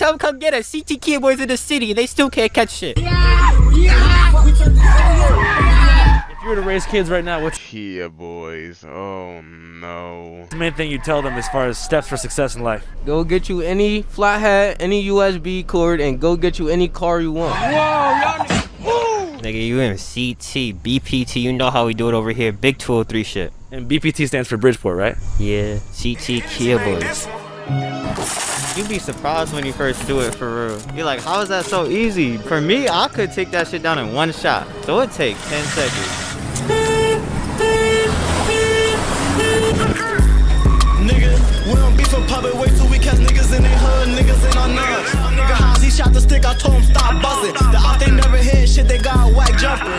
tell them come get us. CT Kia Boys in the city, and they still can't catch shit. If you were to raise kids right now, what's Kia Boys? Oh no. the main thing you tell them as far as steps for success in life? Go get you any flathead, any USB cord, and go get you any car you want. Nigga, you in CT, BPT, you know how we do it over here. Big 203 shit. And BPT stands for Bridgeport, right? Yeah, CT Kia Boys. You'd be surprised when you first do it for real. You're like, how is that so easy? For me, I could take that shit down in one shot. So it'd take 10 seconds. Nigga, we don't beef for public, wait till we catch niggas in they hood, niggas in our nuts. Nigga, Hans, he shot the stick, I told him stop buzzing. The op they never hit shit, they got whack jumping.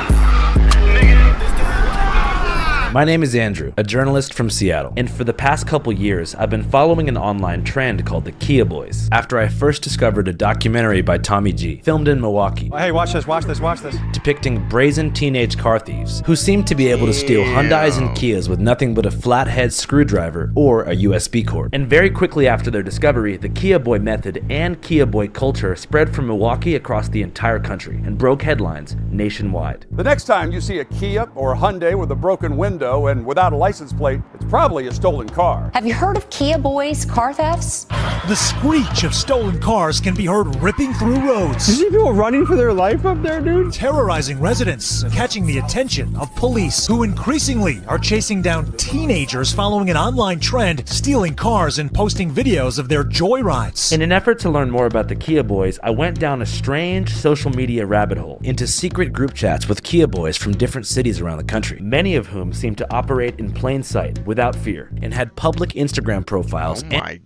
My name is Andrew, a journalist from Seattle, and for the past couple years, I've been following an online trend called the Kia Boys, after I first discovered a documentary by Tommy G, filmed in Milwaukee. Hey, watch this, watch this, watch this. Depicting brazen teenage car thieves who seem to be able to steal Hyundais and Kias with nothing but a flathead screwdriver or a USB cord. And very quickly after their discovery, the Kia Boy method and Kia Boy culture spread from Milwaukee across the entire country and broke headlines nationwide. The next time you see a Kia or a Hyundai with a broken window and without a license plate, it's probably a stolen car. Have you heard of Kia Boys car thefts? The screech of stolen cars can be heard ripping through roads. You see people running for their life up there, dude? Terrorizing residents and catching the attention of police, who increasingly are chasing down teenagers following an online trend, stealing cars and posting videos of their joyrides. In an effort to learn more about the Kia Boys, I went down a strange social media rabbit hole into secret group chats with Kia Boys from different cities around the country, many of whom seemed to operate in plain sight without fear and had public Instagram profiles God.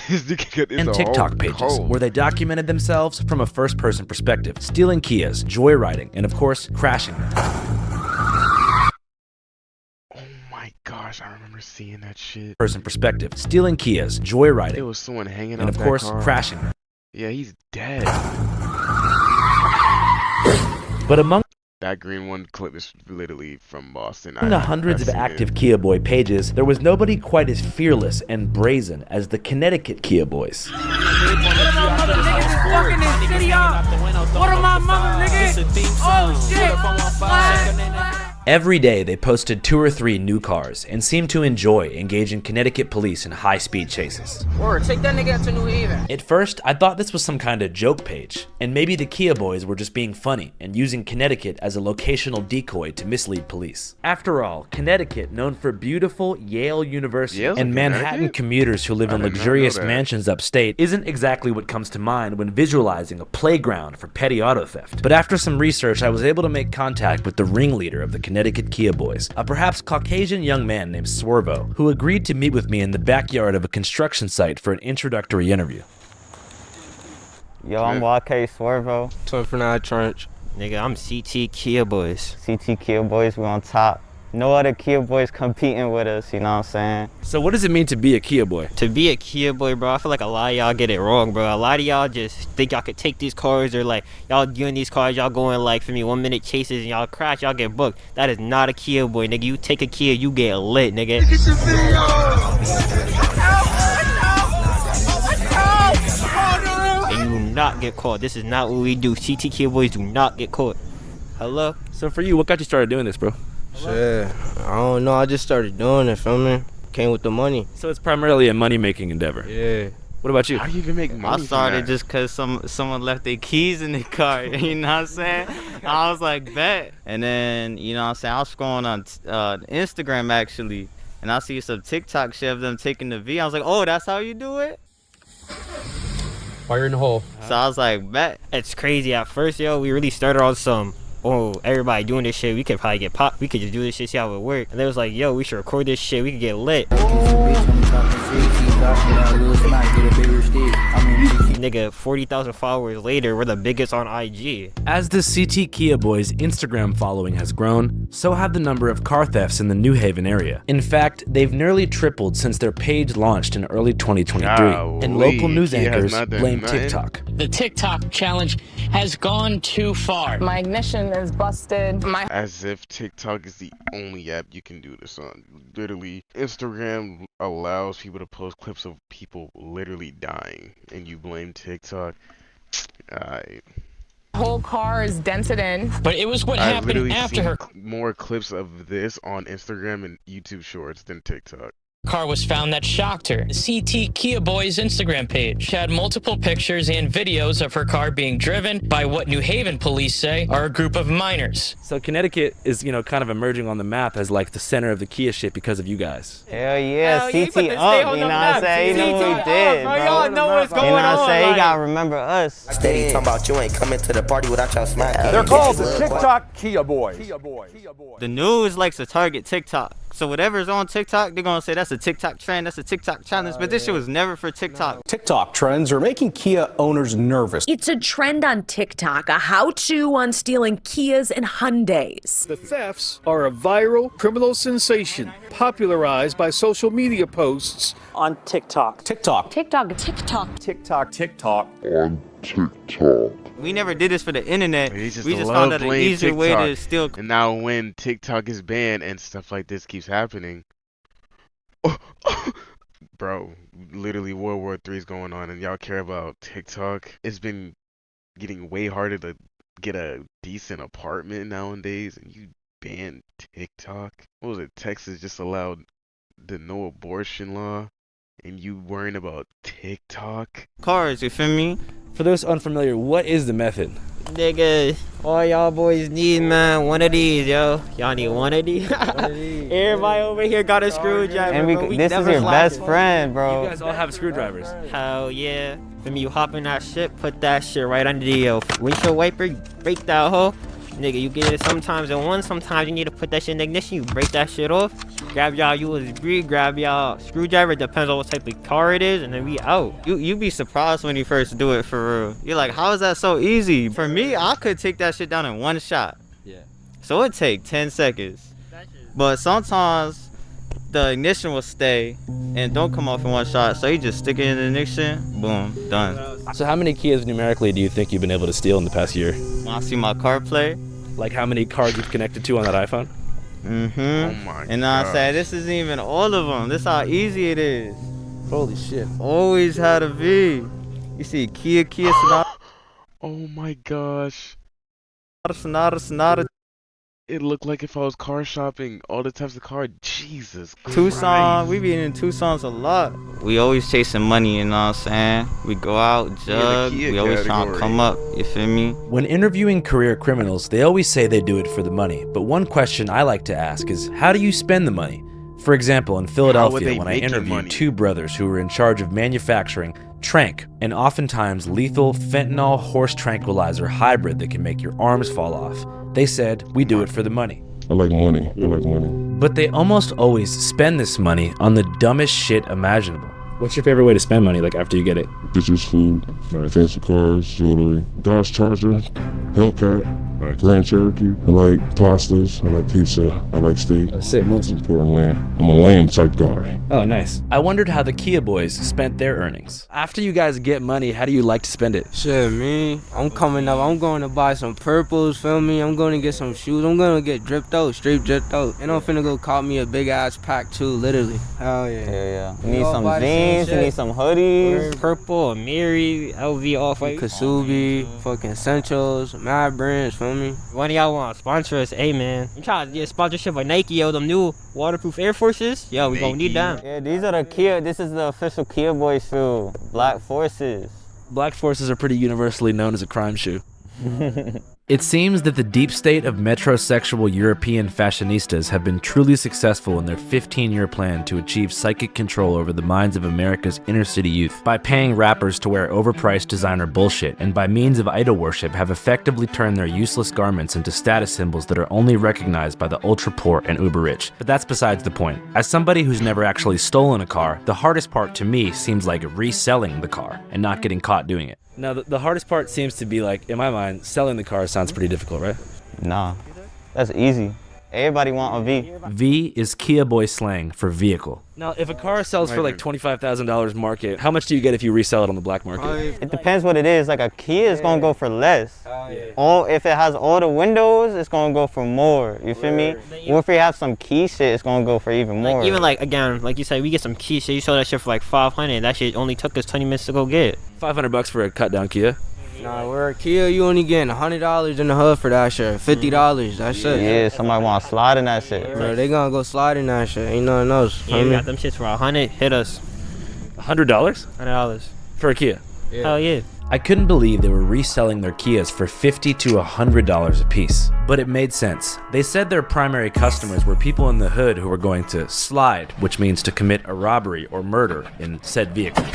and TikTok pages where they documented themselves from a first-person perspective, stealing Kias, joyriding, and of course, crashing them. Oh my gosh, I remember seeing that shit. Person perspective, stealing Kias, joyriding, There was someone hanging and out of that course, car. crashing them. Yeah, he's dead. But among That green one clip is literally from Boston. the hundreds of active Kia Boy pages, there was nobody quite as fearless and brazen as the Connecticut Kia Boys. What are my mother niggas? Oh shit! Every day they posted 2 or 3 new cars and seemed to enjoy engaging Connecticut police in high-speed chases. Word, take that nigga out to New Haven. At first, I thought this was some kind of joke page, and maybe the Kia Boys were just being funny and using Connecticut as a locational decoy to mislead police. After all, Connecticut, known for beautiful Yale University and Manhattan commuters who live in luxurious mansions upstate, isn't exactly what comes to mind when visualizing a playground for petty auto theft. But after some research, I was able to make contact with the ringleader of the Connecticut Kia Boys, a perhaps Caucasian young man named Swervo, who agreed to meet with me in the backyard of a construction site for an introductory interview. Yo, I'm YK Swervo. 29 Trunkz. Nigga, I'm CT Kia Boys. CT Kia Boys, we on top. No other Kia Boys competing with us, you know what I'm saying? So what does it mean to be a Kia Boy? To be a Kia Boy, bro, I feel like a lot of y'all get it wrong, bro. A lot of y'all just think y'all could take these cars, or like, y'all doing these cars, y'all going like, for me, 1-minute chases, and y'all crash, y'all get booked. That is not a Kia Boy, nigga. You take a Kia, you get lit, nigga. And you do not get caught. This is not what we do. CT Kia Boys do not get caught. Hello? So for you, what got you started doing this, bro? Shit, I don't know. I just started doing it, feel me? Came with the money. So it's primarily a money-making endeavor. Yeah. What about you? How do you even make money? I started just because someone left their keys in the car, you know what I'm saying? I was like, bet. And then, you know what I'm saying, I was scrolling on Instagram, actually, and I see some TikTok shit of them taking the V. I was like, oh, that's how you do it? Fire in the hole. So I was like, bet. It's crazy. At first, yo, we really started on some, oh, everybody doing this shit, we could probably get popped. We could just do this shit, see how it work. And they was like, yo, we should record this shit. We could get lit. Nigga, 40,000 followers later, we're the biggest on IG. As the CT Kia Boys Instagram following has grown, so have the number of car thefts in the New Haven area. In fact, they've nearly tripled since their page launched in early 2023, and local news anchors blame TikTok. The TikTok challenge has gone too far. My ignition is busted. As if TikTok is the only app you can do this on. Literally, Instagram allows people to post clips of people literally dying, and you blame TikTok. Whole car is dented in. But it was what I've happened literally after seen her more clips of this on Instagram and YouTube Shorts than TikTok. car was found that shocked her. The CT Kia Boyz Instagram page had multiple pictures and videos of her car being driven by what New Haven police say are a group of minors. So Connecticut is, you know, kind of emerging on the map as like the center of the Kia shit because of you guys. Hell yeah, Hell yeah, CT up, you know what I'm saying? You know what we did, bro. Y'all know what's going on. You know what I'm saying? You like- gotta remember us. Steady talking about you ain't coming to the party without your smack. They're called the TikTok Kia Boys. The news likes to target TikTok. So whatever's on TikTok, they're gonna say that's a TikTok trend, that's a TikTok challenge, but this shit was never for TikTok. TikTok trends are making Kia owners nervous. It's a trend on TikTok, a how-to on stealing Kias and Hyundais. The thefts are a viral criminal sensation popularized by social media posts On TikTok. TikTok. We never did this for the internet. They just We just love found out an blame easier way to TikTok. steal. And now when TikTok is banned and stuff like this keeps happening, bro, literally World War III is going on, and y'all care about TikTok. It's been getting way harder to get a decent apartment nowadays, and you ban TikTok. What was it? Texas just allowed the no abortion law, and you worrying about TikTok? Cars, you feel me? For those unfamiliar, what is the method? Nigga, all y'all boys need, man, one of these, yo. Y'all need one of these? Everybody over here got a screwdriver, And bro. this is never your best slacking. friend, bro. You guys all have screwdrivers. Hell yeah. When you hop in that shit, put that shit right under the windshield wiper, break that hole. Nigga, you get it sometimes in one, sometimes you need to put that shit in the ignition, you break that shit off. Grab y'all USB, grab y'all screwdriver, depends on what type of car it is, and then we out. You be surprised when you first do it for real. You're like, how is that so easy? For me, I could take that shit down in one shot. Yeah. So it take 10 seconds. But sometimes the ignition will stay and don't come off in one shot. So you just stick it in the ignition, boom, done. So how many Kias numerically do you think you've been able to steal in the past year? When I see my car play. Like how many cards you've connected to on that iPhone? Oh my And I say this isn't even all of them. This how easy it is. Holy shit. Always had a V. You see Kia Sonata, Oh my gosh. Sonata, It looked like if I was car shopping, all the types of car. Jesus Tucson. Christ. We be in Tucson's a lot. We always chasing money, you know what I'm saying? We go out, jug. Kia We always trying to category. come up. You feel me? When interviewing career criminals, they always say they do it for the money. But one question I like to ask is, how do you spend the money? For example, in Philadelphia, they when I making interviewed money? two brothers who were in charge of manufacturing Trunkz, an oftentimes lethal fentanyl horse tranquilizer hybrid that can make your arms fall off, they said, we do it for the money. I like money. But they almost always spend this money on the dumbest shit imaginable. What's your favorite way to spend money, like after you get it? Dishes, food, fancy cars, jewelry, Dodge Charger, Hellcat, Grand Cherokee. I like pastas, I like pizza, I like steak. That's sick. Most importantly, I'm a lamb type guy. Oh, nice. I wondered how the Kia Boys spent their earnings. After you guys get money, how do you like to spend it? Shit, me, I'm coming up. I'm going to buy some purples, feel me? I'm going to get some shoes. I'm going to get dripped out, straight dripped out. And I'm finna go cop me a big ass pack too, literally. Hell yeah. Yeah. You need all some buy the same jeans, you shit. need some hoodies. Purple, Amiri, LV Off-White, Kasubi, fucking Essentials, Mad Brands, feel me? One of y'all want to sponsor us, hey man. You trying to get sponsorship with Nike, yo, them new waterproof Air Forces? Yo, we gonna need them. Yeah, these are the Kia. This is the official Kia Boys shoe. Black Forces. Black Forces are pretty universally known as a crime shoe. It seems that the deep state of metrosexual European fashionistas have been truly successful in their 15-year plan to achieve psychic control over the minds of America's inner-city youth by paying rappers to wear overpriced designer bullshit, and by means of idol worship have effectively turned their useless garments into status symbols that are only recognized by the ultra-poor and uber-rich. But that's besides the point. As somebody who's never actually stolen a car, the hardest part to me seems like reselling the car and not getting caught doing it. Now, the hardest part seems to be, like, in my mind, selling the car sounds pretty difficult, right? Nah, that's easy. Everybody want a V. V is Kia Boy slang for vehicle. Now, if a car sells for like $25,000 market, how much do you get if you resell it on the black market? It depends what it is. Like a Kia is gonna go for less. All if it has all the windows, it's gonna go for more. You feel me? Or if you have some key shit, it's gonna go for even more. Like, even like again, like you said, we get some key shit. You sold that shit for like $500. That shit only took us 20 minutes to go get. $500 for a cut down Kia. Nah, we're a Kia, you only getting $100 in the hood for that shit. $50, that's it. Yeah, somebody want to slide in that shit. Bro, they gonna go slide in that shit. Ain't nothing else. Yeah, we got them shits for $100. Hit us. $100? $100 for a Kia. Yeah. Hell yeah. I couldn't believe they were reselling their Kias for $50 to $100 a piece, but it made sense. They said their primary customers were people in the hood who were going to slide, which means to commit a robbery or murder in said vehicle,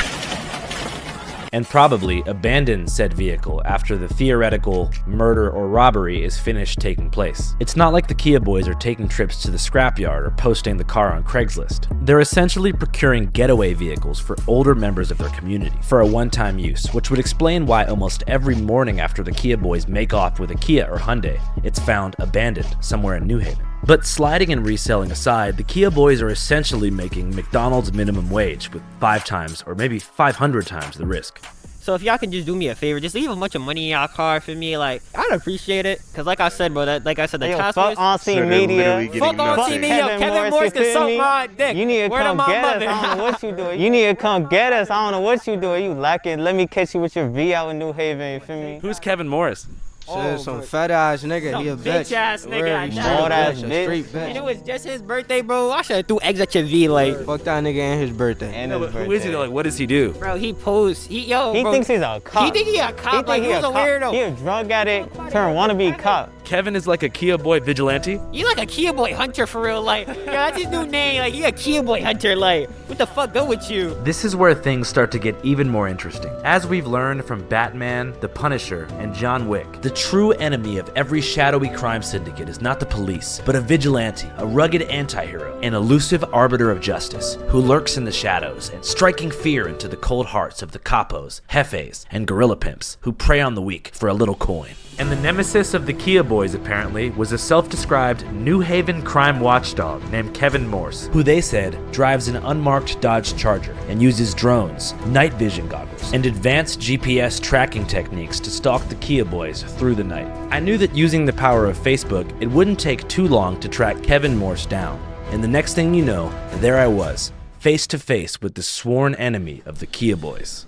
and probably abandon said vehicle after the theoretical murder or robbery is finished taking place. It's not like the Kia Boys are taking trips to the scrapyard or posting the car on Craigslist. They're essentially procuring getaway vehicles for older members of their community for a one-time use, which would explain why almost every morning after the Kia Boys make off with a Kia or Hyundai, it's found abandoned somewhere in New Haven. But sliding and reselling aside, the Kia Boys are essentially making McDonald's minimum wage with 5 times or maybe 500 times the risk. So if y'all can just do me a favor, just leave a bunch of money in y'all car for me, like, I'd appreciate it. Cause like I said, bro, the fuck on-scene media. Fuck on-scene media. Kevin Morris can suck my dick. You need to come get us. I don't know what you doing. You need to come get us. I don't know what you doing. You lacking. Let me catch you with your V out in New Haven. You feel me? Who's Kevin Morris? Shit, some fat ass nigga. He a bitch. Bitch ass nigga. Old ass bitch. And it was just his birthday, bro. I should have threw eggs at your V, like. Fuck that nigga and his birthday. Who is he though? Like, what does he do? Bro, he posed. He bro, thinks he's a cop. He think he a cop. Like, he's a weirdo. He a drug addict turned wannabe cop. Kevin is like a Kia Boy vigilante? You like a Kia Boy hunter for real, like. Yo, that's his new name. Like, he a Kia Boy hunter, like. What the fuck go with you? This is where things start to get even more interesting. As we've learned from Batman, The Punisher, and John Wick, the true enemy of every shadowy crime syndicate is not the police, but a vigilante, a rugged anti-hero, an elusive arbiter of justice who lurks in the shadows and striking fear into the cold hearts of the capos, jefes, and guerrilla pimps who prey on the weak for a little coin. And the nemesis of the Kia Boys, apparently, was a self-described New Haven crime watchdog named Kevin Morse, who they said drives an unmarked Dodge Charger and uses drones, night vision goggles, and advanced GPS tracking techniques to stalk the Kia Boys through the night. I knew that using the power of Facebook, it wouldn't take too long to track Kevin Morse down. And the next thing you know, there I was, face to face with the sworn enemy of the Kia Boys.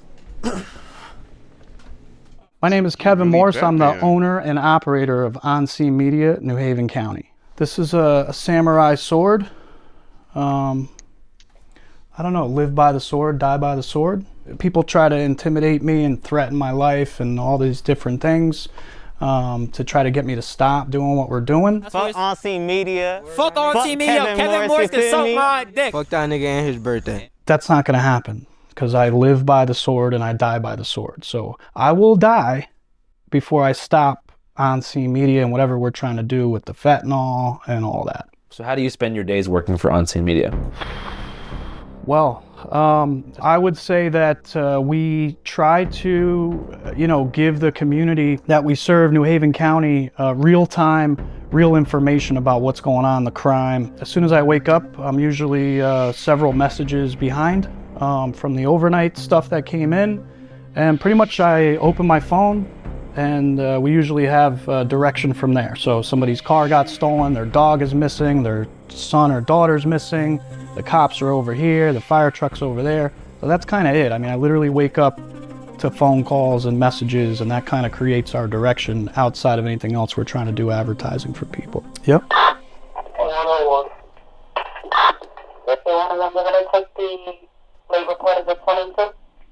My name is Kevin Morse. I'm the owner and operator of On Scene Media, New Haven County. This is a samurai sword. I don't know, live by the sword, die by the sword. People try to intimidate me and threaten my life and all these different things to try to get me to stop doing what we're doing. Fuck On Scene Media. Fuck On Scene Media. Kevin Morris can suck my dick. Fuck that nigga and his birthday. That's not gonna happen, because I live by the sword and I die by the sword. So I will die before I stop On Scene Media and whatever we're trying to do with the fentanyl and all that. So how do you spend your days working for On Scene Media? Well, I would say that we try to, give the community that we serve, New Haven County, real-time, real information about what's going on, the crime. As soon as I wake up, I'm usually several messages behind from the overnight stuff that came in. And pretty much I open my phone and we usually have direction from there. So somebody's car got stolen, their dog is missing, their son or daughter's missing, the cops are over here, the fire truck's over there. So that's kind of it. I mean, I literally wake up to phone calls and messages, and that kind of creates our direction outside of anything else we're trying to do advertising for people. Yep.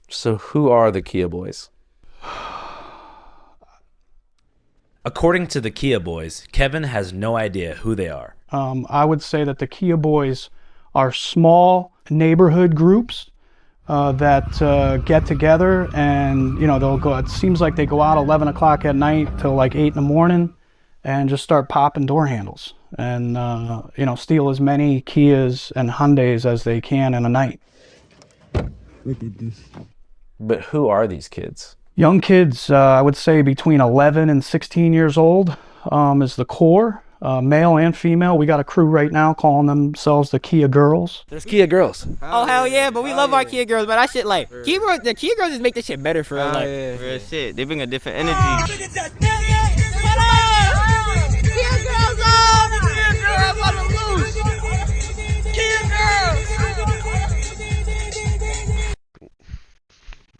So who are the Kia Boys? According to the Kia Boys, Kevin has no idea who they are. I would say that the Kia Boys are small neighborhood groups that get together, and they'll go. It seems like they go out 11 o'clock at night till like 8 in the morning, and just start popping door handles and steal as many Kias and Hyundais as they can in a night. Look at this. But who are these kids? Young kids, I would say between 11 and 16 years old is the core. male and female. We got a crew right now calling themselves the Kia Girls. There's Kia Girls. Oh hell yeah, but we love our Kia girls, but that shit like the Kia girls just make this shit better for real. Like Real shit. They bring a different energy.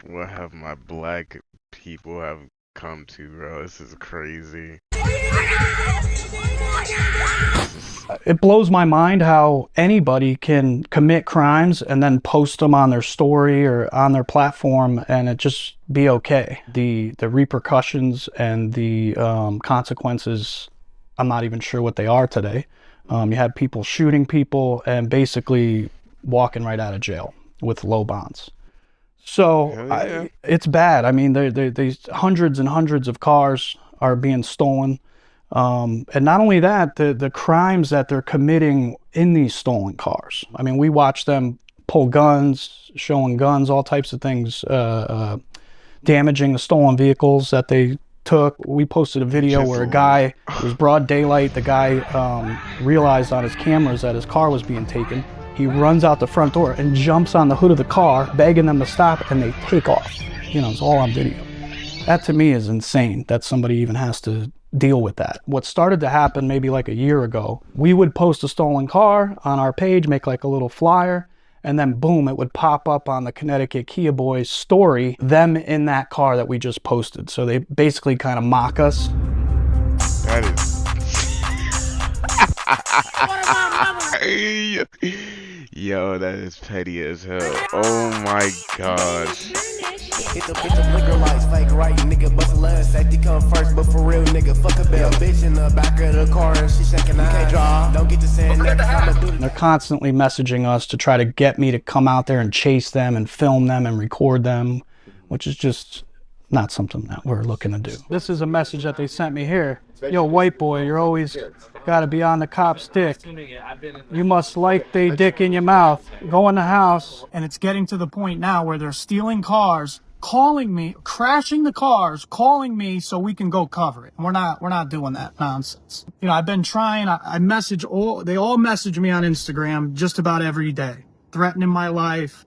What have my black people have come to, bro? This is crazy. It blows my mind how anybody can commit crimes and then post them on their story or on their platform and it just be okay. The repercussions and the consequences, I'm not even sure what they are today. You had people shooting people and basically walking right out of jail with low bonds. So it's bad. I mean, there's hundreds and hundreds of cars are being stolen. And not only that, the crimes that they're committing in these stolen cars. I mean, we watch them pull guns, showing guns, all types of things, damaging the stolen vehicles that they took. We posted a video where a guy, it was broad daylight, the guy realized on his cameras that his car was being taken. He runs out the front door and jumps on the hood of the car, begging them to stop, and they take off. You know, it's all on video. That to me is insane that somebody even has to deal with that. What started to happen maybe like a year ago, we would post a stolen car on our page, make like a little flyer, and then boom, it would pop up on the Connecticut Kia Boyz story, them in that car that we just posted. So they basically kind of mock us. That is... Yo, that is petty as hell. Oh my gosh. Hit the blinker lights, fake right, nigga, bust love, safety come first, but for real, nigga, fuck a bell, bitch in the back of the car, and she shaking eyes, can't draw, don't get to saying next, I'ma do it. They're constantly messaging us to try to get me to come out there and chase them and film them and record them, which is just not something that we're looking to do. This is a message that they sent me here. Yo, white boy, you're always gotta be on the cop's dick. You must like they dick in your mouth. Go in the house. And it's getting to the point now where they're stealing cars, calling me, crashing the cars, calling me so we can go cover it. We're not doing that nonsense. You know, I've been trying, I message they all message me on Instagram just about every day, threatening my life,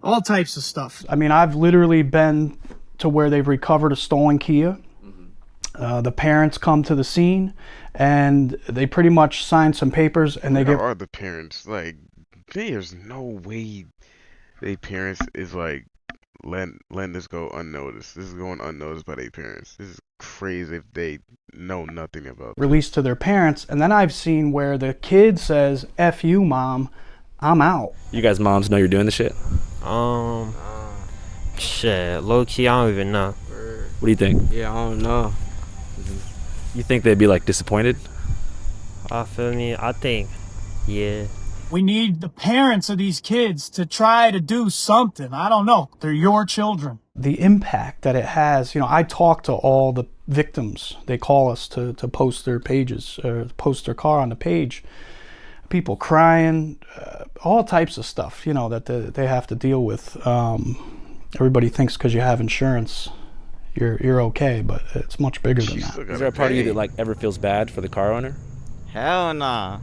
all types of stuff. I mean, I've literally been to where they've recovered a stolen Kia. The parents come to the scene and they pretty much sign some papers and they Where get... are the parents? Like, there's no way they parents is like, letting this go unnoticed. This is going unnoticed by their parents. This is crazy if they know nothing about this. Released to their parents. And then I've seen where the kid says, F you, mom, I'm out. You guys moms know you're doing the shit? Shit, low key, I don't even know. What do you think? Yeah, I don't know. You think they'd be like disappointed? I feel me, I think, yeah. We need the parents of these kids to try to do something. I don't know. They're your children. The impact that it has, you know, I talk to all the victims. They call us to post their pages, or post their car on the page. People crying, all types of stuff, you know, that they have to deal with. Everybody thinks because you have insurance, you're okay, but it's much bigger than that. Is there a part of you that like ever feels bad for the car owner? Hell nah.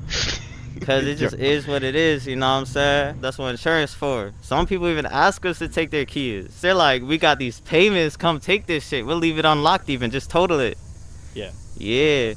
Because it just is what it is, you know what I'm saying? That's what insurance for. Some people even ask us to take their keys. They're like, we got these payments, come take this shit. We'll leave it unlocked even, just total it. Yeah. Yeah.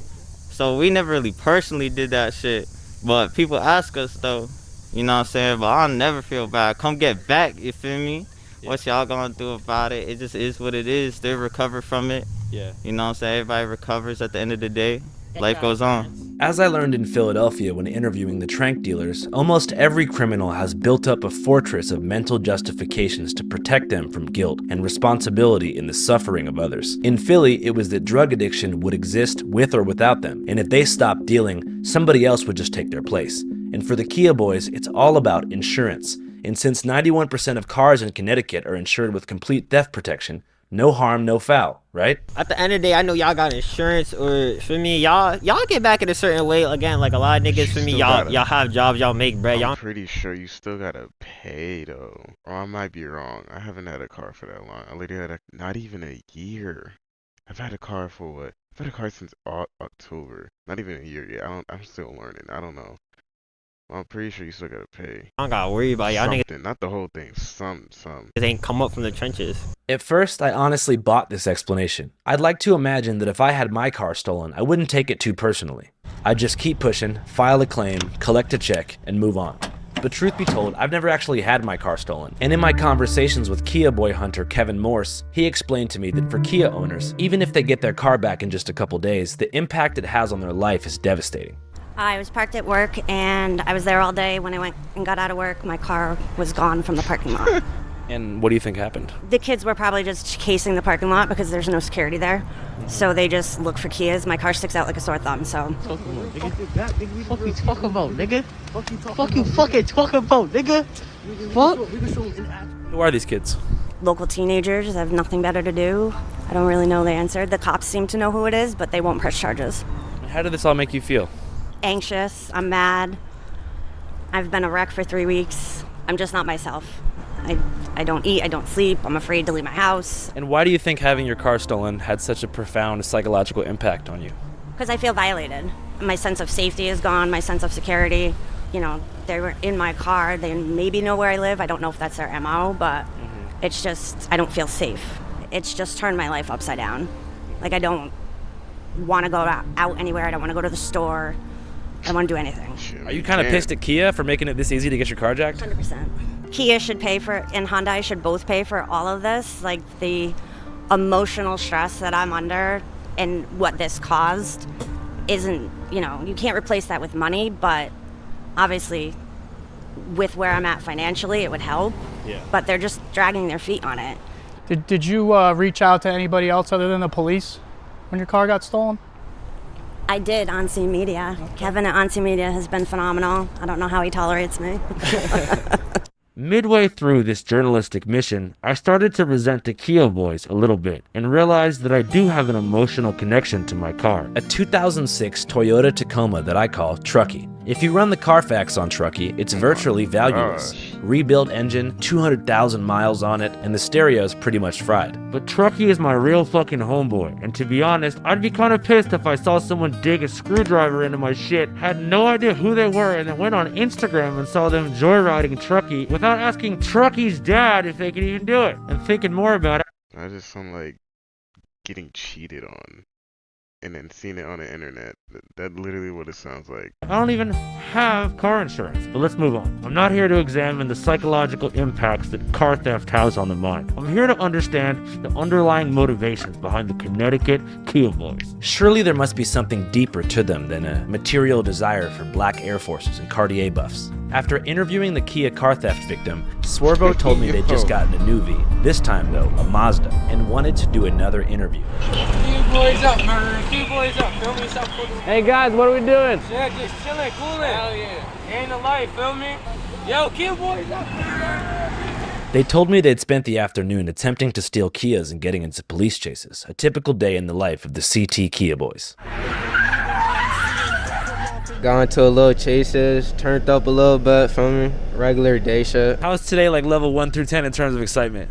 So we never really personally did that shit. But people ask us though, you know what I'm saying? But I'll never feel bad. Come get back, you feel me? Yeah. What y'all gonna do about it? It just is what it is. They recover from it. Yeah. You know what I'm saying? Everybody recovers at the end of the day. Life goes on. As I learned in Philadelphia when interviewing the Trunkz dealers, almost every criminal has built up a fortress of mental justifications to protect them from guilt and responsibility in the suffering of others. In Philly, it was that drug addiction would exist with or without them, and if they stopped dealing, somebody else would just take their place. And for the Kia Boyz, it's all about insurance. And since 91% of cars in Connecticut are insured with complete theft protection, no harm, no foul, right? At the end of the day, I know y'all got insurance, or for me, y'all get back in a certain way. Again, like a lot of niggas, for me, y'all have jobs, y'all make bread. I'm pretty sure you still gotta pay though. Or I might be wrong. I haven't had a car for that long. I literally had not even a year. I've had a car for what, I've had a car since October. Not even a year yet. I'm still learning. I don't know. I'm pretty sure you still gotta pay. I don't gotta worry about y'all niggas. Something, not the whole thing. Some. They ain't come up from the trenches. At first, I honestly bought this explanation. I'd like to imagine that if I had my car stolen, I wouldn't take it too personally. I'd just keep pushing, file a claim, collect a check, and move on. But truth be told, I've never actually had my car stolen. And in my conversations with Kia boy hunter Kevin Morse, he explained to me that for Kia owners, even if they get their car back in just a couple days, the impact it has on their life is devastating. I was parked at work and I was there all day. When I went and got out of work, my car was gone from the parking lot. And what do you think happened? The kids were probably just casing the parking lot because there's no security there. So they just look for Kias. My car sticks out like a sore thumb, so. Fuck you talking about, nigga? Fuck you fucking talking about, nigga? Fuck? Who are these kids? Local teenagers have nothing better to do. I don't really know the answer. The cops seem to know who it is, but they won't press charges. How did this all make you feel? Anxious, I'm mad. I've been a wreck for 3 weeks. I'm just not myself. I don't eat, I don't sleep, I'm afraid to leave my house. And why do you think having your car stolen had such a profound psychological impact on you? Because I feel violated. My sense of safety is gone, my sense of security. You know, they were in my car, they maybe know where I live. I don't know if that's their MO, but it's just, I don't feel safe. It's just turned my life upside down. Like, I don't want to go out anywhere, I don't want to go to the store. I don't want to do anything. Are you kind of pissed at Kia for making it this easy to get your car jacked? 100%. Kia should pay for, and Hyundai should both pay for all of this. Like, the emotional stress that I'm under and what this caused isn't, you know, you can't replace that with money, but obviously with where I'm at financially, it would help. Yeah. But they're just dragging their feet on it. Did you reach out to anybody else other than the police when your car got stolen? I did, On-Scene Media. Okay. Kevin at On-Scene Media has been phenomenal. I don't know how he tolerates me. Midway through this journalistic mission, I started to resent the Kia boys a little bit and realized that I do have an emotional connection to my car. A 2006 Toyota Tacoma that I call Truckee. If you run the Carfax on Truckee, it's virtually valueless. Rebuilt engine, 200,000 miles on it, and the stereo's pretty much fried. But Truckee is my real fucking homeboy, and to be honest, I'd be kind of pissed if I saw someone dig a screwdriver into my shit, had no idea who they were, and then went on Instagram and saw them joyriding Truckee without asking Truckee's dad if they could even do it, and thinking more about it. I just sound like getting cheated on. And then seeing it on the internet. That's literally what it sounds like. I don't even have car insurance, but let's move on. I'm not here to examine the psychological impacts that car theft has on the mind. I'm here to understand the underlying motivations behind the Connecticut Kia boys. Surely there must be something deeper to them than a material desire for black Air Forces and Cartier buffs. After interviewing the Kia car theft victim, Swervo told me they'd just gotten a new V, this time though, a Mazda, and wanted to do another interview. Kia boys up, man. Kia boys up. Feel me? Hey guys, what are we doing? Yeah, just chilling, cooling. Hell yeah. Ain't the life, feel me? Yo, Kia boys up. They told me they'd spent the afternoon attempting to steal Kias and getting into police chases, a typical day in the life of the CT Kia boys. Got into a little chases, turned up a little bit, feel me? Regular day shit. How was today like level 1 through 10 in terms of excitement?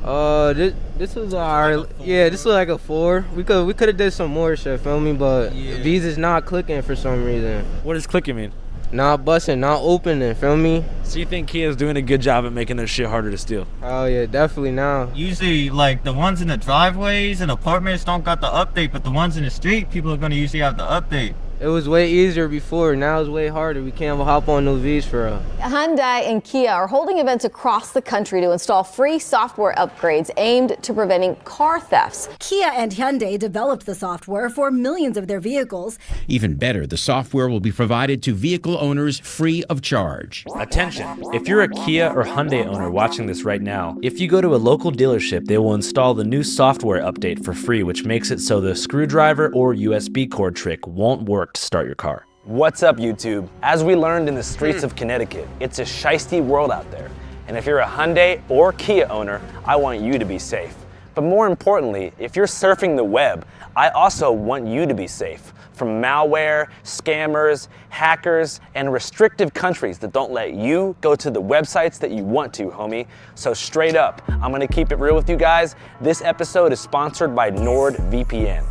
This was this was like a 4. We could have did some more shit, feel me? But these is not clicking for some reason. What does clicking mean? Not busting, not opening, feel me? So you think Kia's doing a good job at making their shit harder to steal? Oh yeah, definitely now. Usually, like, the ones in the driveways and apartments don't got the update, but the ones in the street, people are gonna usually have the update. It was way easier before, now it's way harder. We can't hop on no V's for real. Hyundai and Kia are holding events across the country to install free software upgrades aimed to preventing car thefts. Kia and Hyundai developed the software for millions of their vehicles. Even better, the software will be provided to vehicle owners free of charge. Attention! If you're a Kia or Hyundai owner watching this right now, if you go to a local dealership, they will install the new software update for free, which makes it so the screwdriver or USB cord trick won't work to start your car. What's up, YouTube? As we learned in the streets of Connecticut, it's a shiesty world out there. And if you're a Hyundai or Kia owner, I want you to be safe. But more importantly, if you're surfing the web, I also want you to be safe from malware, scammers, hackers, and restrictive countries that don't let you go to the websites that you want to, homie. So straight up, I'm gonna keep it real with you guys. This episode is sponsored by NordVPN.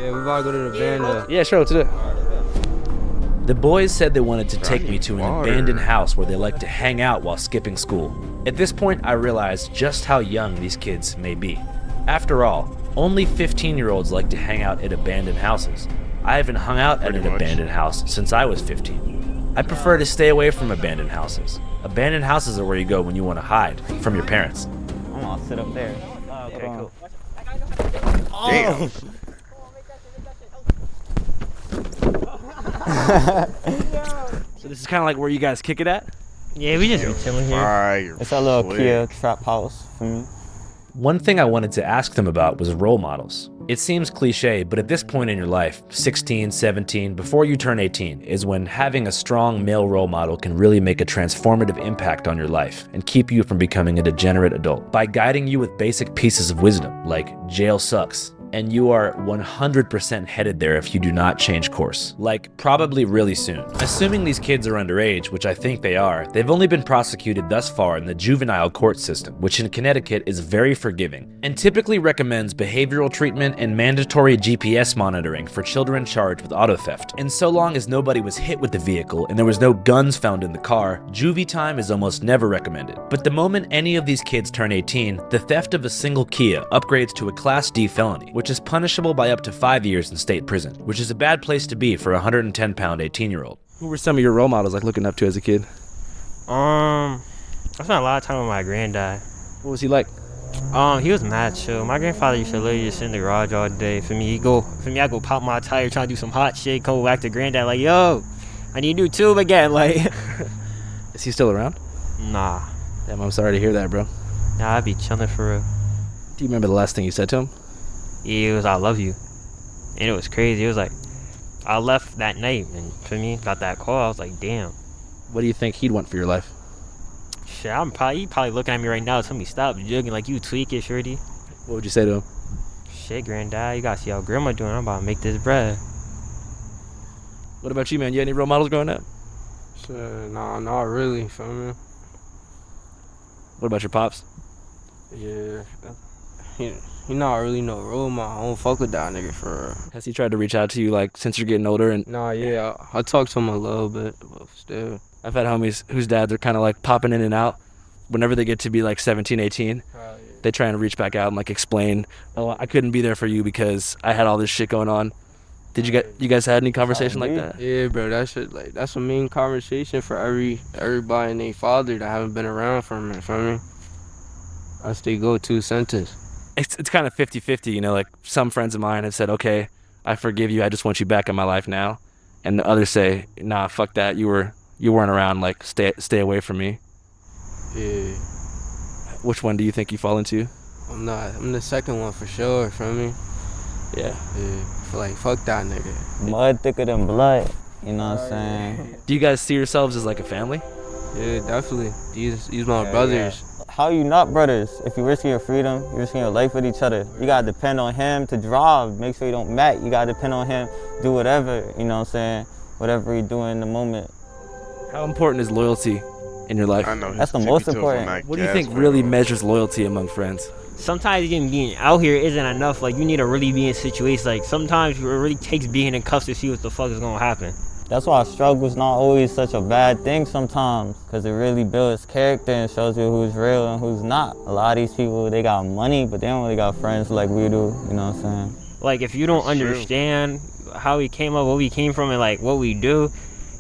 Yeah, we about to go to the band. Yeah, sure, let's do it. The boys said they wanted to take me to an abandoned house where they like to hang out while skipping school. At this point, I realized just how young these kids may be. After all, only 15-year-olds like to hang out at abandoned houses. I haven't hung out at an abandoned house since I was 15. I prefer to stay away from abandoned houses. Abandoned houses are where you go when you want to hide from your parents. I'm gonna sit up there. Okay, cool. Damn. So this is kind of like where you guys kick it at? Yeah, we just be chilling here. It's a little Kia trap house for me. One thing I wanted to ask them about was role models. It seems cliche, but at this point in your life, 16, 17, before you turn 18, is when having a strong male role model can really make a transformative impact on your life and keep you from becoming a degenerate adult. By guiding you with basic pieces of wisdom, like jail sucks, and you are 100% headed there if you do not change course. Like, probably really soon. Assuming these kids are underage, which I think they are, they've only been prosecuted thus far in the juvenile court system, which in Connecticut is very forgiving, and typically recommends behavioral treatment and mandatory GPS monitoring for children charged with auto theft. And so long as nobody was hit with the vehicle and there was no guns found in the car, juvie time is almost never recommended. But the moment any of these kids turn 18, the theft of a single Kia upgrades to a Class D felony, which is punishable by up to 5 years in state prison, which is a bad place to be for a 110-pound 18-year-old. Who were some of your role models like looking up to as a kid? I spent a lot of time with my granddad. What was he like? He was mad chill. My grandfather used to literally just sit in the garage all day. I go pop my tire, try to do some hot shit, come back to granddad like, yo, I need a new tube again. Like, is he still around? Nah. Damn, I'm sorry to hear that, bro. Nah, I'd be chilling for real. Do you remember the last thing you said to him? Yeah, it was I love you. And it was crazy. It was like, I left that night, and for me, got that call. I was like, damn. What do you think he'd want for your life? Shit, he probably looking at me right now, telling me stop jugging, like you tweak it, shorty. What would you say to him? Shit, granddad, you gotta see how grandma doing. I'm about to make this bread. What about you, man? You had any role models growing up? Shit, nah, not really, feel me? What about your pops? Yeah, he not really no role model. I don't fuck with that nigga for real. Has he tried to reach out to you like since you're getting older? And Nah, yeah, I talked to him a little bit, but still. I've had homies whose dads are kind of like popping in and out. Whenever they get to be like 17, 18, they try and reach back out and like explain, oh, I couldn't be there for you because I had all this shit going on. Did you guys had any conversation like that? Yeah, bro, that shit, like, that's a main conversation for everybody and their father that haven't been around for a minute, feel me? That's their go-to sentence. It's kind of 50-50, you know, like some friends of mine have said, okay, I forgive you, I just want you back in my life now. And the others say, nah, fuck that, you weren't around, like stay away from me. Yeah. Which one do you think you fall into? I'm the second one for sure, feel me? Yeah. Yeah. I feel like fuck that nigga. Mud thicker than blood, you know what I'm saying? Do you guys see yourselves as like a family? Yeah, definitely. These my brothers. How you not brothers? If you're risking your freedom, you're risking your life with each other. You gotta depend on him to drive, make sure you don't mac. You gotta depend on him, do whatever, you know what I'm saying? Whatever he doing in the moment. How important is loyalty in your life? I know. That's the most important. What do you think really measures loyalty among friends? Sometimes even being out here isn't enough. Like, you need to really be in situations. Like, sometimes it really takes being in cuffs to see what the fuck is gonna happen. That's why struggle's not always such a bad thing sometimes, because it really builds character and shows you who's real and who's not. A lot of these people, they got money, but they don't really got friends like we do, you know what I'm saying? Like, if you don't understand how we came up, where we came from, and like what we do,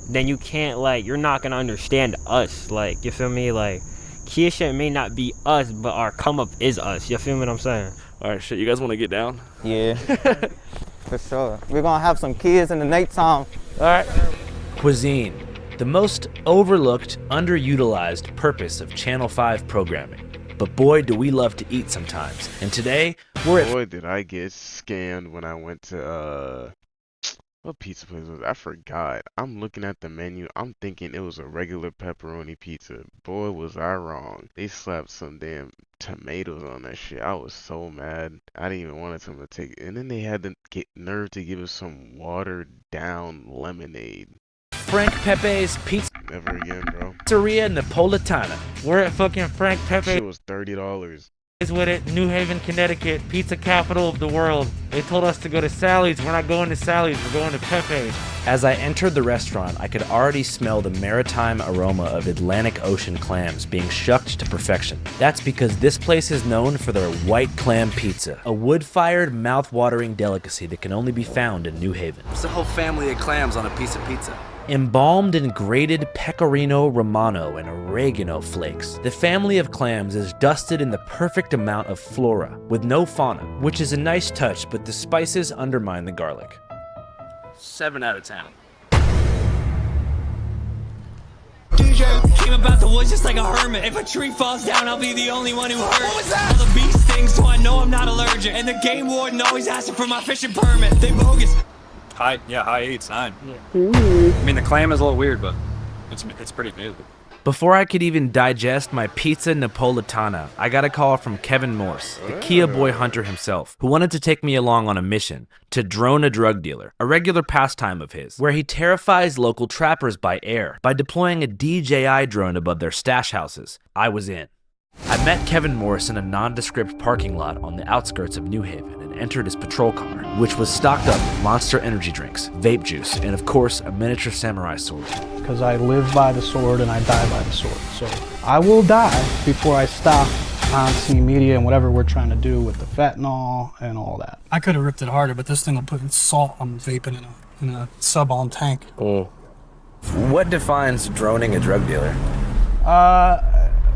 then you can't, like, you're not gonna understand us. Like, you feel me? Like, Kia shit may not be us, but our come up is us. You feel me what I'm saying? All right, shit, you guys want to get down? Yeah, for sure. We're gonna have some kids in the nighttime. All right. Cuisine, the most overlooked, underutilized purpose of Channel 5 programming. But boy, do we love to eat sometimes. And today, Boy, did I get scammed when I went to, what pizza place was it? I forgot. I'm looking at the menu. I'm thinking it was a regular pepperoni pizza. Boy, was I wrong. They slapped some damn tomatoes on that shit. I was so mad. I didn't even want them to take it. And then they had to get nerve to give us some watered down lemonade. Frank Pepe's Pizza. Never again, bro. Pizzeria Napolitana. We're at fucking Frank Pepe. It was $30. with it. New Haven, Connecticut, pizza capital of the world. They told us to go to Sally's. We're not going to Sally's, we're going to Pepe's. As I entered the restaurant, I could already smell the maritime aroma of Atlantic Ocean clams being shucked to perfection. That's because this place is known for their white clam pizza, a wood-fired, mouth-watering delicacy that can only be found in New Haven. It's a whole family of clams on a piece of pizza. Embalmed in grated pecorino romano and oregano flakes, the family of clams is dusted in the perfect amount of flora, with no fauna, which is a nice touch, but the spices undermine the garlic. 7 out of 10. Came about the woods just like a hermit. If a tree falls down, I'll be the only one who hurt. What was that? All the bee stings, so I know I'm not allergic. And the game warden always asking for my fishing permit. They bogus. High 8's 9. Yeah. I mean, the clam is a little weird, but it's pretty good. Before I could even digest my pizza Napolitana, I got a call from Kevin Morse, the Kia boy hunter himself, who wanted to take me along on a mission to drone a drug dealer, a regular pastime of his, where he terrifies local trappers by air by deploying a DJI drone above their stash houses. I was in. I met Kevin Morse in a nondescript parking lot on the outskirts of New Haven and entered his patrol car, which was stocked up with Monster energy drinks, vape juice, and of course, a miniature samurai sword. Because I live by the sword and I die by the sword. So I will die before I stop on-scene media and whatever we're trying to do with the fentanyl and all that. I could have ripped it harder, but this thing will put salt I'm vaping in a sub-on tank. What defines droning a drug dealer?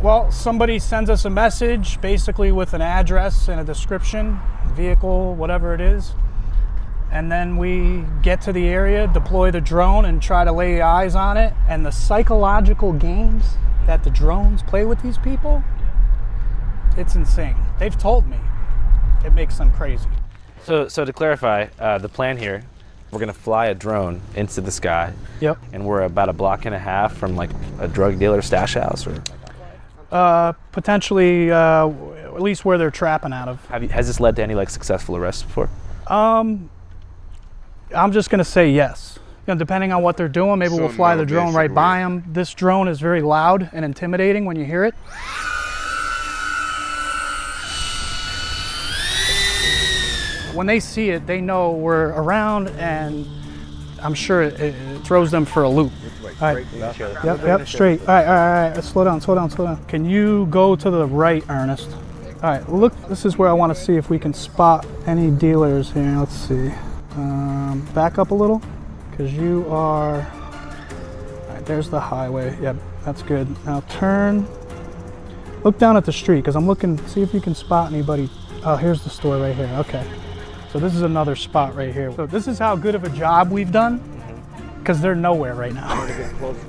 Well, somebody sends us a message, basically with an address and a description, vehicle, whatever it is. And then we get to the area, deploy the drone, and try to lay eyes on it. And the psychological games that the drones play with these people, it's insane. They've told me it makes them crazy. So to clarify, the plan here, we're gonna fly a drone into the sky. Yep. And we're about a block and a half from like a drug dealer stash house, or? Potentially, at least where they're trapping out of. Has this led to any like successful arrests before? I'm just gonna say yes. You know, depending on what they're doing, maybe we'll fly the drone right by them. This drone is very loud and intimidating when you hear it. When they see it, they know we're around, and I'm sure it throws them for a loop. All right. Yep, straight. All right. Slow down. Can you go to the right, Ernest? All right, look, this is where I want to see if we can spot any dealers here. Let's see. Back up a little, because you are, all right, there's the highway. Yep, that's good. Now turn, look down at the street, because I'm looking, see if you can spot anybody. Oh, here's the store right here, okay. So this is another spot right here. So this is how good of a job we've done, because they're nowhere right now.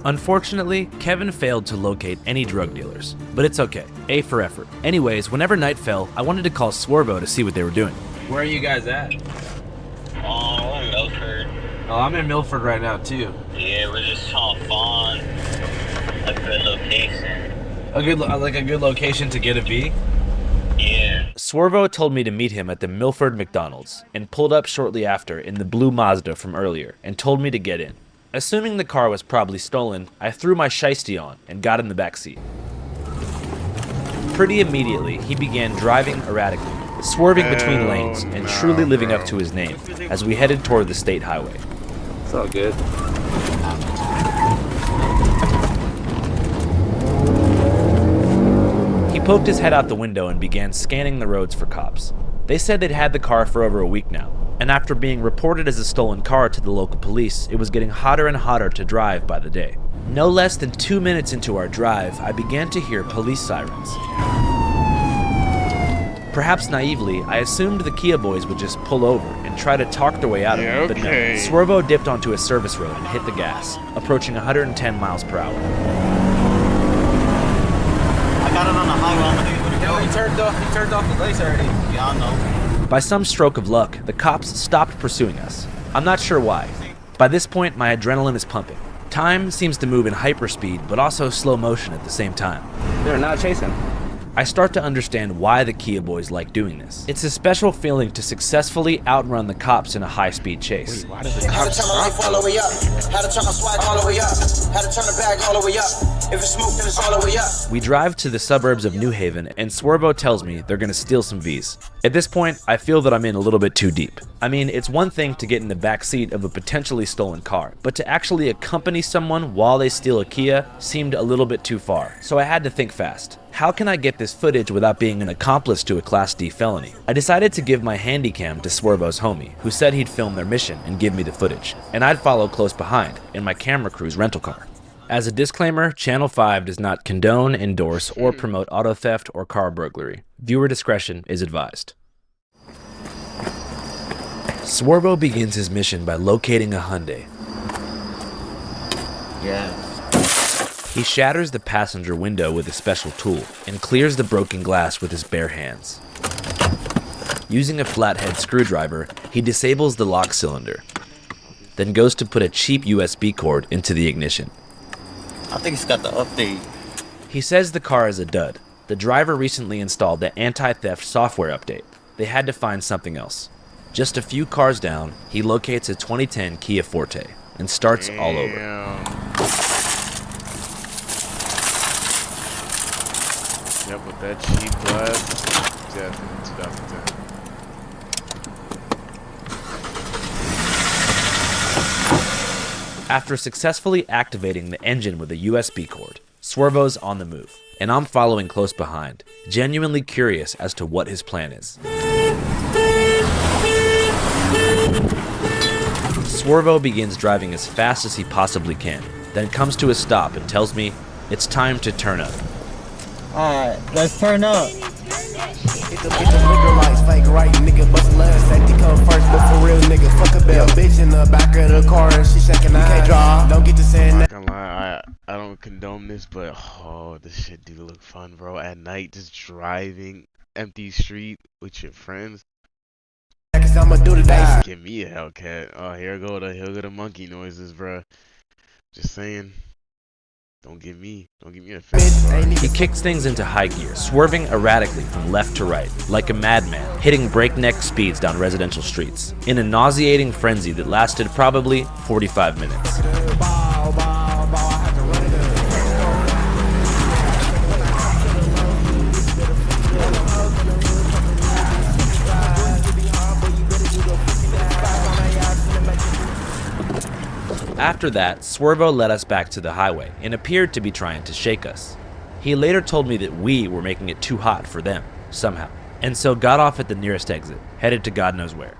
Unfortunately, Kevin failed to locate any drug dealers, but it's okay. A for effort. Anyways, whenever night fell, I wanted to call Swervo to see what they were doing. Where are you guys at? Oh, we're in Milford. Oh, I'm in Milford right now too. Yeah, we're just trying to find a good location. A good location to get a V? Yeah. Swervo told me to meet him at the Milford McDonald's and pulled up shortly after in the blue Mazda from earlier and told me to get in. Assuming the car was probably stolen, I threw my shiesty on and got in the backseat. Pretty immediately, he began driving erratically, swerving between lanes and truly living up to his name as we headed toward the state highway. It's all good. He poked his head out the window and began scanning the roads for cops. They said they'd had the car for over a week now, and after being reported as a stolen car to the local police, it was getting hotter and hotter to drive by the day. No less than 2 minutes into our drive, I began to hear police sirens. Perhaps naively, I assumed the Kia boys would just pull over and try to talk their way out of it, but no. Swervo dipped onto a service road and hit the gas, approaching 110 miles per hour. I got it on the highway. He turned off the lights already. Yeah, I know. By some stroke of luck, the cops stopped pursuing us. I'm not sure why. By this point, my adrenaline is pumping. Time seems to move in hyperspeed, but also slow motion at the same time. They're not chasing. I start to understand why the Kia boys like doing this. It's a special feeling to successfully outrun the cops in a high-speed chase. Why did the cops stop? all the way up. Had to turn my swag all the way up. Had to turn the bag all the way up. If it's smoke, then it's all the way up. We drive to the suburbs of New Haven, and Swervo tells me they're gonna steal some Vs. At this point, I feel that I'm in a little bit too deep. I mean, it's one thing to get in the back seat of a potentially stolen car, but to actually accompany someone while they steal a Kia seemed a little bit too far. So I had to think fast. How can I get this footage without being an accomplice to a Class D felony? I decided to give my handycam to Swervo's homie, who said he'd film their mission and give me the footage, and I'd follow close behind in my camera crew's rental car. As a disclaimer, Channel 5 does not condone, endorse, or promote auto theft or car burglary. Viewer discretion is advised. Swervo begins his mission by locating a Hyundai. Yeah. He shatters the passenger window with a special tool and clears the broken glass with his bare hands. Using a flathead screwdriver, he disables the lock cylinder, then goes to put a cheap USB cord into the ignition. I think it's got the update. He says the car is a dud. The driver recently installed the anti-theft software update. They had to find something else. Just a few cars down, he locates a 2010 Kia Forte and starts all over. Yep, with that cheap glass, definitely 2010. After successfully activating the engine with a USB cord, Swervo's on the move, and I'm following close behind, genuinely curious as to what his plan is. Swervo begins driving as fast as he possibly can, then comes to a stop and tells me it's time to turn up. Alright, let's turn up. Hit the bigger lights, fake right, nigga, bust last, safety come first, but for real, nigga, fuck a bell, bitch in the back of the car, and she shaking eyes, you can't drive, don't get to saying that. I'm not gonna lie, I don't condone this, but oh, this shit do look fun, bro. At night, just driving empty street with your friends. Cause I'ma do the Give me a Hellcat. Oh, here go the monkey noises, bro. Just saying. Don't give me a face. He kicks things into high gear, swerving erratically from left to right, like a madman, hitting breakneck speeds down residential streets, in a nauseating frenzy that lasted probably 45 minutes. After that, Swervo led us back to the highway and appeared to be trying to shake us. He later told me that we were making it too hot for them, somehow, and so got off at the nearest exit, headed to God knows where.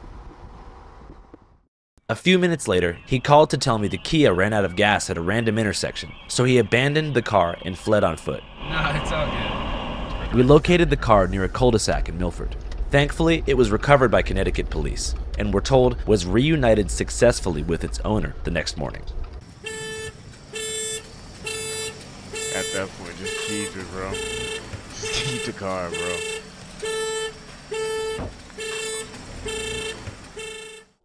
A few minutes later, he called to tell me the Kia ran out of gas at a random intersection, so he abandoned the car and fled on foot. Nah, it's all good. We located the car near a cul-de-sac in Milford. Thankfully, it was recovered by Connecticut police, and we're told was reunited successfully with its owner the next morning. At that point, just keep it, bro. Just keep the car, bro.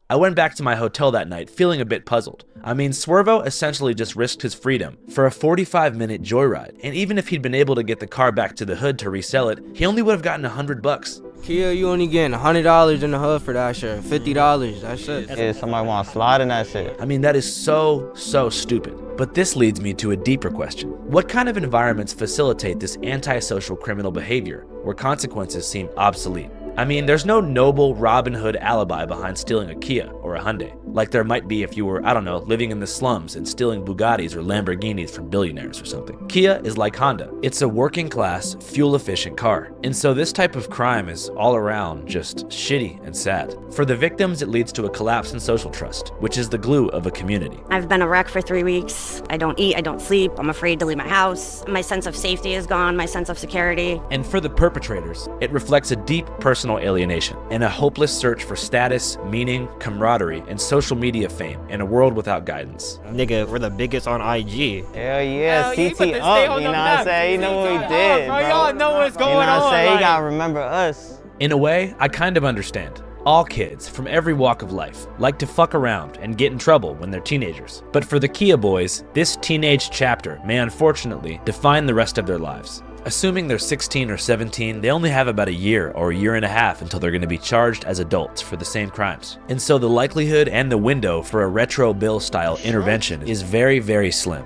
I went back to my hotel that night feeling a bit puzzled. I mean, Swervo essentially just risked his freedom for a 45-minute joyride, and even if he'd been able to get the car back to the hood to resell it, he only would have gotten $100. Kia, you only getting $100 in the hood for that shit. $50, that's it. Yeah, somebody want to slide in that shit. I mean, that is so stupid. But this leads me to a deeper question. What kind of environments facilitate this antisocial criminal behavior, where consequences seem obsolete? I mean, there's no noble Robin Hood alibi behind stealing a Kia or a Hyundai, like there might be if you were, I don't know, living in the slums and stealing Bugattis or Lamborghinis from billionaires or something. Kia is like Honda. It's a working class, fuel-efficient car. And so this type of crime is all around just shitty and sad. For the victims, it leads to a collapse in social trust, which is the glue of a community. I've been a wreck for 3 weeks. I don't eat, I don't sleep, I'm afraid to leave my house. My sense of safety is gone, my sense of security. And for the perpetrators, it reflects a deep personal alienation and a hopeless search for status, meaning, camaraderie, and social media fame in a world without guidance. Nigga, we're the biggest on IG. Hell yeah, CT up, you know what I'm saying? You know what we did, bro. Y'all know what's going on. You know what I'm saying? You gotta remember us. In a way, I kind of understand. All kids, from every walk of life, like to fuck around and get in trouble when they're teenagers. But for the Kia boys, this teenage chapter may unfortunately define the rest of their lives. Assuming they're 16 or 17, they only have about a year or a year and a half until they're going to be charged as adults for the same crimes. And so the likelihood and the window for a retro bill style intervention is very, very slim.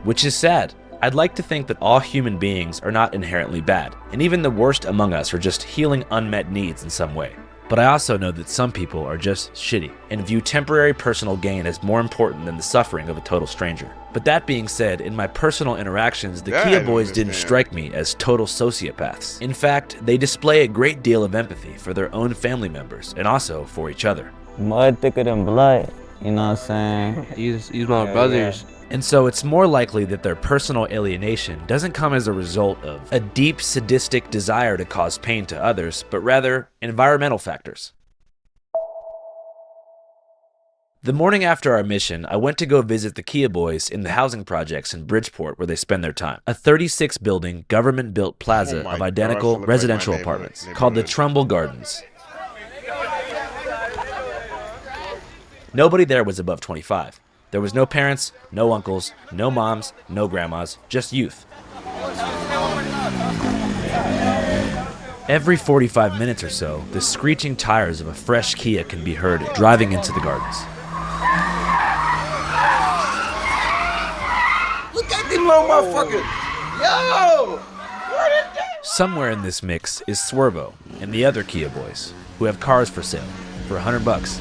Which is sad. I'd like to think that all human beings are not inherently bad, and even the worst among us are just healing unmet needs in some way. But I also know that some people are just shitty and view temporary personal gain as more important than the suffering of a total stranger. But that being said, in my personal interactions, the Kia Boyz didn't strike me as total sociopaths. In fact, they display a great deal of empathy for their own family members and also for each other. Mud thicker than blood, you know what I'm saying? He's my brothers. And so it's more likely that their personal alienation doesn't come as a result of a deep sadistic desire to cause pain to others, but rather environmental factors. The morning after our mission, I went to go visit the Kia Boyz in the housing projects in Bridgeport where they spend their time. A 36-building, government-built plaza of identical residential apartments called the Trumbull Gardens. Nobody there was above 25. There was no parents, no uncles, no moms, no grandmas, just youth. Every 45 minutes or so, the screeching tires of a fresh Kia can be heard driving into the gardens. Look at them little motherfuckers! Yo! Somewhere in this mix is Swervo and the other Kia Boyz, who have cars for sale for $100.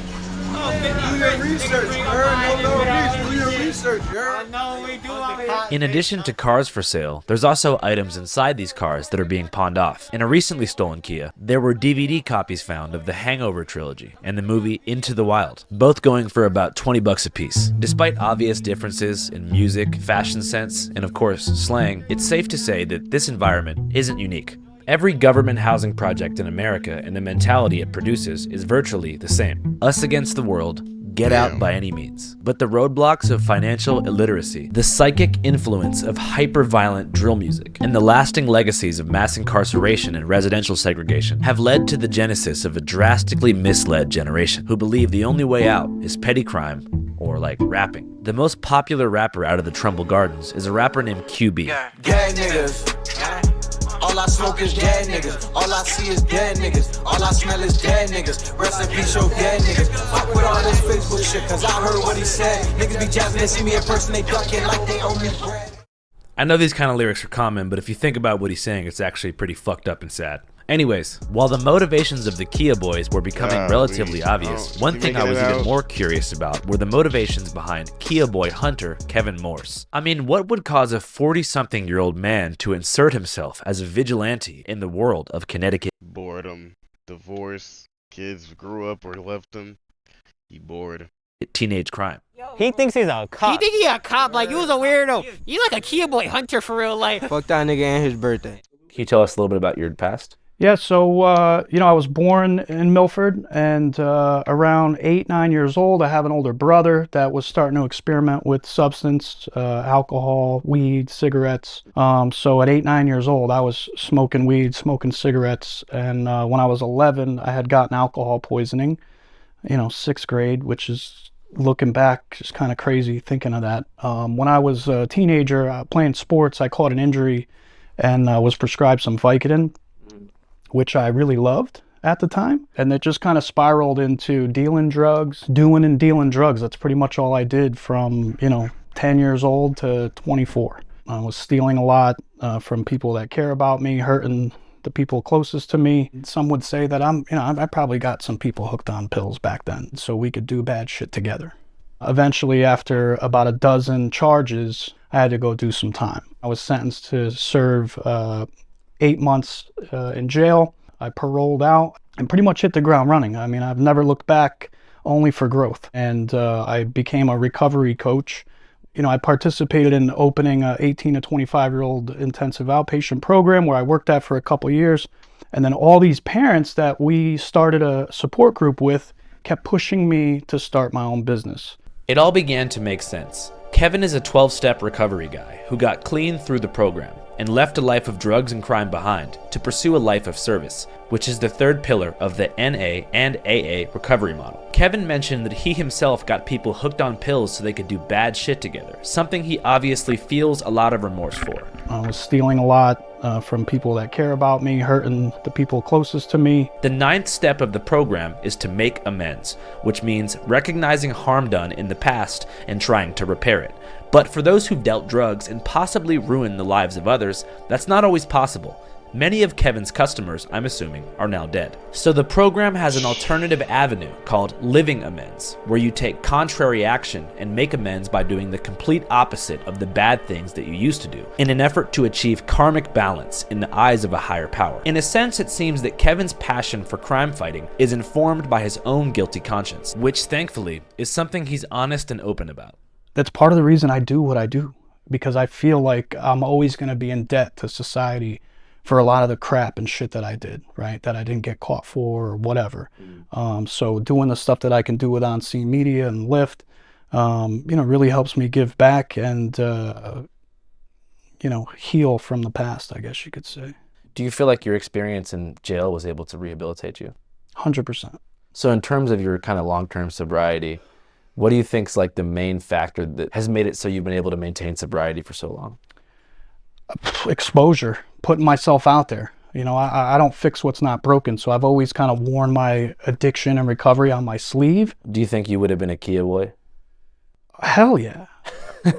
In addition to cars for sale, there's also items inside these cars that are being pawned off. In a recently stolen Kia, there were DVD copies found of the Hangover trilogy and the movie Into the Wild, both going for about $20 a piece. Despite obvious differences in music, fashion sense, and of course slang, it's safe to say that this environment isn't unique. Every government housing project in America and the mentality it produces is virtually the same. Us against the world, get out by any means. But the roadblocks of financial illiteracy, the psychic influence of hyper-violent drill music, and the lasting legacies of mass incarceration and residential segregation have led to the genesis of a drastically misled generation who believe the only way out is petty crime or like rapping. The most popular rapper out of the Trumbull Gardens is a rapper named QB. Gang niggas. All I smoke is dead niggas. All I see is dead niggas. All I smell is dead niggas. Rest in peace, yo, dead niggas. Fuck with all this Facebook shit, cause I heard what he said. Niggas be jazzing, they see me in person, they ducking like they owe me bread. I know these kind of lyrics are common, but if you think about what he's saying, it's actually pretty fucked up and sad. Anyways, while the motivations of the Kia Boyz were becoming relatively obvious, one thing I was even more curious about were the motivations behind Kia Boy hunter Kevin Morse. I mean, what would cause a 40-something-year-old man to insert himself as a vigilante in the world of Connecticut? Boredom, divorce, kids grew up or left him. He bored. Teenage crime. He thinks he's a cop. He think he a cop, like you was a weirdo. You like a Kia Boy hunter for real life. Fuck that nigga and his birthday. Can you tell us a little bit about your past? Yeah, so, I was born in Milford, and around 8, 9 years old, I have an older brother that was starting to experiment with substance, alcohol, weed, cigarettes. So at 8, 9 years old, I was smoking weed, smoking cigarettes, and when I was 11, I had gotten alcohol poisoning, 6th grade, which is, looking back, just kind of crazy thinking of that. When I was a teenager playing sports, I caught an injury and was prescribed some Vicodin, which I really loved at the time. And it just kind of spiraled into dealing drugs, doing and dealing drugs. That's pretty much all I did from, 10 years old to 24. I was stealing a lot from people that care about me, hurting the people closest to me. Some would say that I probably got some people hooked on pills back then so we could do bad shit together. Eventually, after about a dozen charges, I had to go do some time. I was sentenced to serve 8 months in jail. I paroled out and pretty much hit the ground running. I mean, I've never looked back, only for growth. And I became a recovery coach. I participated in opening a 18 to 25-year-old intensive outpatient program where I worked at for a couple years. And then all these parents that we started a support group with kept pushing me to start my own business. It all began to make sense. Kevin is a 12-step recovery guy who got clean through the program and left a life of drugs and crime behind to pursue a life of service, which is the third pillar of the NA and AA recovery model. Kevin mentioned that he himself got people hooked on pills so they could do bad shit together, something he obviously feels a lot of remorse for. I was stealing a lot from people that care about me, hurting the people closest to me. The 9th step of the program is to make amends, which means recognizing harm done in the past and trying to repair it. But for those who've dealt drugs and possibly ruined the lives of others, that's not always possible. Many of Kevin's customers, I'm assuming, are now dead. So the program has an alternative avenue called living amends, where you take contrary action and make amends by doing the complete opposite of the bad things that you used to do, in an effort to achieve karmic balance in the eyes of a higher power. In a sense, it seems that Kevin's passion for crime fighting is informed by his own guilty conscience, which thankfully is something he's honest and open about. That's part of the reason I do what I do, because I feel like I'm always going to be in debt to society for a lot of the crap and shit that I did, right? That I didn't get caught for or whatever. So doing the stuff that I can do with On Scene Media and Lyft, really helps me give back and, heal from the past, I guess you could say. Do you feel like your experience in jail was able to rehabilitate you? 100%. So in terms of your kind of long-term sobriety, what do you think is like the main factor that has made it so you've been able to maintain sobriety for so long? Exposure, putting myself out there. I don't fix what's not broken, so I've always kind of worn my addiction and recovery on my sleeve. Do you think you would have been a Kia boy? Hell yeah.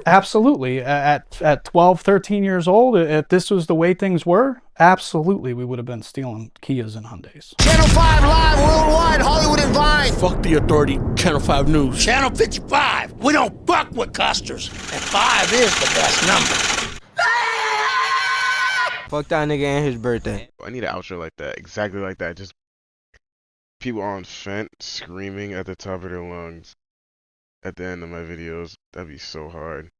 Absolutely. At 12, 13 years old, if this was the way things were, absolutely we would have been stealing Kias and Hyundais. Channel 5 Live Worldwide, Hollywood and Vine. Fuck the authority, Channel 5 News. Channel 55. We don't fuck with custers. And 5 is the best number. Fuck that nigga and his birthday. I need an outro like that, exactly like that. Just people on Fent screaming at the top of their lungs at the end of my videos. That'd be so hard.